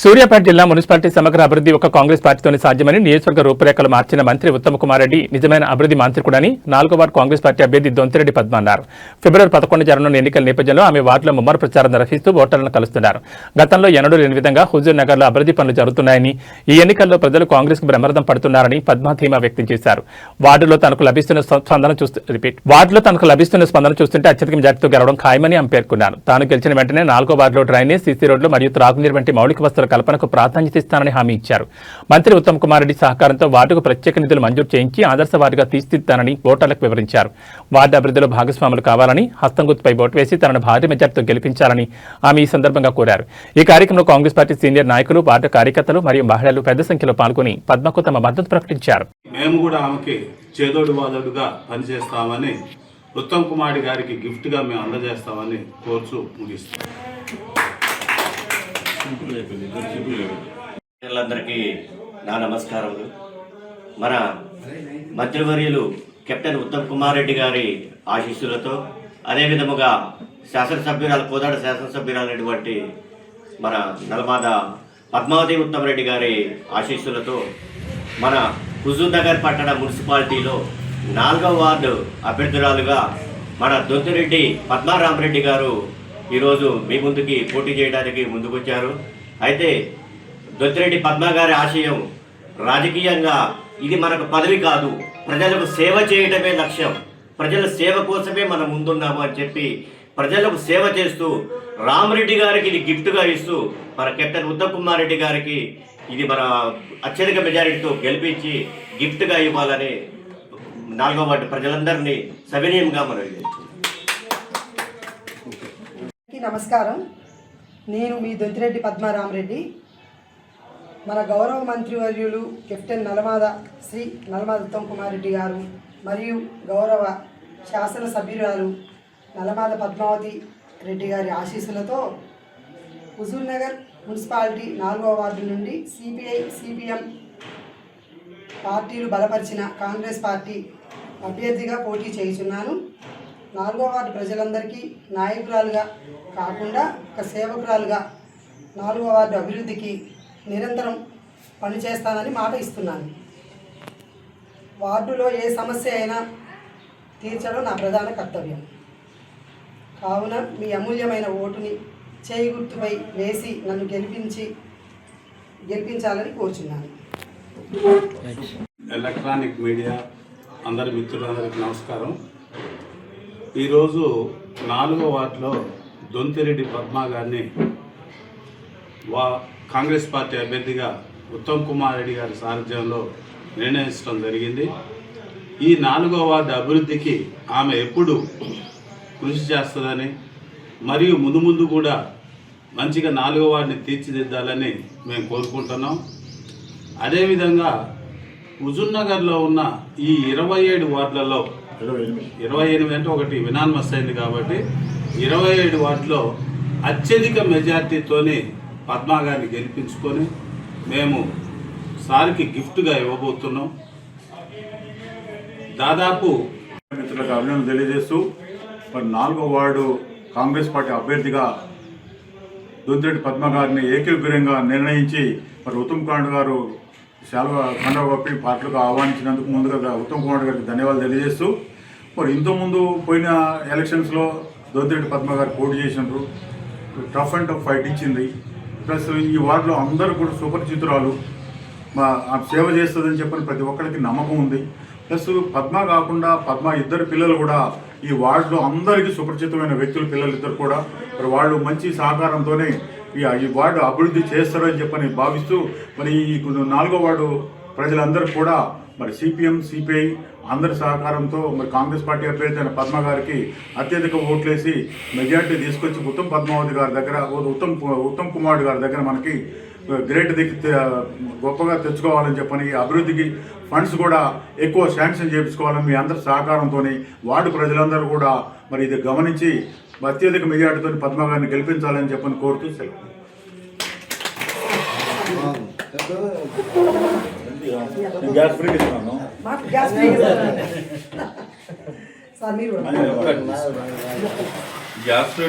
సూర్యాపేట జిల్లా మున్సిపాలిటీ సమగ్ర అభివృద్ధి ఒక కాంగ్రెస్ పార్టీతోనే సాధ్యమని నియోజకవర్గ రూపురేఖలు మార్చిన మంత్రి ఉత్తమ్ కుమార్ రెడ్డి నిజమైన అభివృద్ధి మాంత్రికుడని 4వ వార్డు కాంగ్రెస్ పార్టీ అభ్యర్థి దొంతిరెడ్డి పద్మ అన్నారు. ఫిబ్రవరి 11 జరగనున్న ఎన్నికల నేపథ్యంలో ఆమె వార్డులో ముమ్మర ప్రచారం నిర్వహిస్తూ ఓటర్లను కలుస్తున్నారు. గతంలో ఎన్నడూ లేని విధంగా హుజూర్ నగర్లో అభివృద్ధి పనులు జరుగుతున్నాయని, ఈ ఎన్నికల్లో ప్రజలు కాంగ్రెస్ కు బ్రహ్మరథం పడుతున్నారని పద్మ ధీమా వ్యక్తం చేశారు. వార్డులో తనకు లభిస్తున్న స్పందన చూస్తుంటే అత్యధిక మెజార్టీతో గెలవడం ఖాయమని ఆమె పేర్కొన్నారు. తాను గెలిచిన వెంటనే 4వ వార్డులో డ్రైనేజ్, సీసీ రోడ్లు మరియు త్రాగునీరు వంటి మౌలిక వస్తువుల కల్పనకు ప్రాధాన్యత ఇస్తానని హామీ ఇచ్చారు. మంత్రి ఉత్తమ్ కుమార్ రెడ్డి సహకారంతో వార్డుకు ప్రత్యేక నిధులు మంజూరు చేయించి ఆదర్శ వార్డుగా తీర్చిదిద్దానని ఓటర్లకు వివరించారు. వార్డు అభివృద్ధిలో భాగస్వాములు కావాలని, హస్తం గుర్తుపై ఓటు వేసి తనను భారీ మెజార్టీతో గెలిపించాలని ఆమె ఈ సందర్భంగా కోరారు. ఈ కార్యక్రమంలో కాంగ్రెస్ పార్టీ సీనియర్ నాయకులు, వార్డు కార్యకర్తలు మరియు మహిళలు పెద్ద సంఖ్యలో పాల్గొని పద్మకు తమ మద్దతు ప్రకటించారు. మేము కూడా ఆమెకి చేదోడు వాదోడుగా పనిచేస్తామని, ఉత్తమ్ కుమార్ గారికి గిఫ్ట్గా మేము అందజేస్తామని కోర్చు ముగిస్తాం. అందరికీ నా నమస్కారములు. మన మంత్రివర్యులు కెప్టెన్ ఉత్తమ్ కుమార్ రెడ్డి గారి ఆశీస్సులతో, అదేవిధముగా కోదాడ శాసనసభ్యురాలైనటువంటి మన నల్మాద పద్మావతి ఉత్తమ్ రెడ్డి గారి ఆశీస్సులతో మన హుజూర్ నగర్ పట్టణ మున్సిపాలిటీలో 4వ వార్డు అభ్యర్థురాలుగా మన దొంతిరెడ్డి పద్మారామరెడ్డి గారు ఈరోజు మీ ముందుకి పోటీ చేయడానికి ముందుకొచ్చారు. అయితే దొంతిరెడ్డి పద్మ గారి ఆశయం రాజకీయంగా ఇది మనకు పదవి కాదు, ప్రజలకు సేవ చేయడమే లక్ష్యం, ప్రజల సేవ కోసమే మనం ముందున్నాము అని చెప్పి ప్రజలకు సేవ చేస్తూ రామరెడ్డి గారికి ఇది గిఫ్ట్గా ఇస్తూ మన కెప్టెన్ ఉత్తమ్ కుమార్ రెడ్డి గారికి ఇది మన అత్యధిక మెజారిటీతో గెలిపించి గిఫ్ట్గా ఇవ్వాలని 4వ వార్డు ప్రజలందరినీ సవినయంగా మనం నమస్కారం. నేను మీ దొంతిరెడ్డి పద్మారామరెడ్డి. మన గౌరవ మంత్రివర్యులు కెప్టెన్ శ్రీ నల్మాద ఉత్తమ్ కుమార్ రెడ్డి గారు మరియు గౌరవ శాసనసభ్యురాలు నల్మాద పద్మావతి రెడ్డి గారి ఆశీస్సులతో హుజూర్ నగర్ మున్సిపాలిటీ 4వ వార్డు నుండి సిపిఐ, సిపిఎం పార్టీలు బలపరిచిన కాంగ్రెస్ పార్టీ అభ్యర్థిగా పోటీ చేయుచున్నాను. 4వ వార్డు ప్రజలందరికీ నాయకురాలుగా కాకుండా ఒక సేవకురాలుగా 4వ వార్డు అభివృద్ధికి నిరంతరం పనిచేస్తానని మాట ఇస్తున్నాను. వార్డులో ఏ సమస్య అయినా తీర్చడం నా ప్రధాన కర్తవ్యం. కావున మీ అమూల్యమైన ఓటుని చేయి గుర్తుపై వేసి నన్ను గెలిపించాలని కోరుచున్నాను. ఎలక్ట్రానిక్ మీడియా అందరి మిత్రులందరికీ నమస్కారం. ఈరోజు 4వ వార్డులో దొంతిరెడ్డి పద్మ గారిని కాంగ్రెస్ పార్టీ అభ్యర్థిగా ఉత్తమ్ కుమార్ రెడ్డి గారి సారథ్యంలో నిర్ణయించడం జరిగింది. ఈ 4వ వార్డు అభివృద్ధికి ఆమె ఎప్పుడు కృషి చేస్తుందని, మరియు ముందు కూడా మంచిగా 4వ వార్డుని తీర్చిదిద్దాలని మేము కోరుకుంటున్నాం. అదేవిధంగా హుజూర్ నగర్లో ఉన్న ఈ 27 వార్డులలో 28 అంటే ఒకటి వినాన్మస్ అయింది కాబట్టి 27 వార్డులో అత్యధిక మెజార్టీతోని పద్మా గారిని గెలిపించుకొని మేము సార్కి గిఫ్ట్గా ఇవ్వబోతున్నాం. దాదాపు మిత్రులకు అభినందనలు తెలియజేస్తూ, మరి 4వ వార్డు కాంగ్రెస్ పార్టీ అభ్యర్థిగా దొంతిరెడ్డి పద్మ గారిని ఏకగ్రీవంగా నిర్ణయించి మరి ఉత్తమ్ కుమార్ గారు కండవ కప్పి పార్టీలకు ఆహ్వానించినందుకు ముందుగా ఉత్తమ్ కుమార్ గారికి ధన్యవాదాలు తెలియజేస్తూ, మరి ఇంతకుముందు పోయిన ఎలక్షన్స్లో దొంతిరెడ్డి పద్మ గారు పోటీ చేసినప్పుడు టఫ్ అండ్ టఫ్ ఫైట్ ఇచ్చింది. ప్లస్ ఈ వార్డులో అందరూ కూడా సుపరిచితురాలు, సేవ చేస్తుందని చెప్పని ప్రతి ఒక్కరికి నమ్మకం ఉంది. ప్లస్ పద్మ కాకుండా పద్మ ఇద్దరు పిల్లలు కూడా ఈ వార్డులో అందరికీ సుపరిచితమైన వ్యక్తులు, పిల్లలు ఇద్దరు కూడా మరి వాళ్ళు మంచి సహకారంతోనే ఈ వార్డు అభివృద్ధి చేస్తారని చెప్పని భావిస్తూ, మరి ఈ 4వ వార్డు ప్రజలందరూ కూడా మరి సిపిఎం, సిపిఐ అందరి సహకారంతో మరి కాంగ్రెస్ పార్టీ అభ్యర్థి అయిన పద్మ గారికి అత్యధిక ఓట్లేసి మెజార్టీ తీసుకొచ్చి ఉత్తమ్ కుమార్ గారి దగ్గర మనకి గ్రేట్ గొప్పగా తెచ్చుకోవాలని చెప్పని, అభివృద్ధికి ఫండ్స్ కూడా ఎక్కువ శాంక్షన్ చేయించుకోవాలని మీ అందరి సహకారంతో వార్డు ప్రజలందరూ కూడా మరి ఇది గమనించి అత్యధిక మెజార్టీతో పద్మ గారిని గెలిపించాలని చెప్పని కోరుతూ సెలవు. Gas free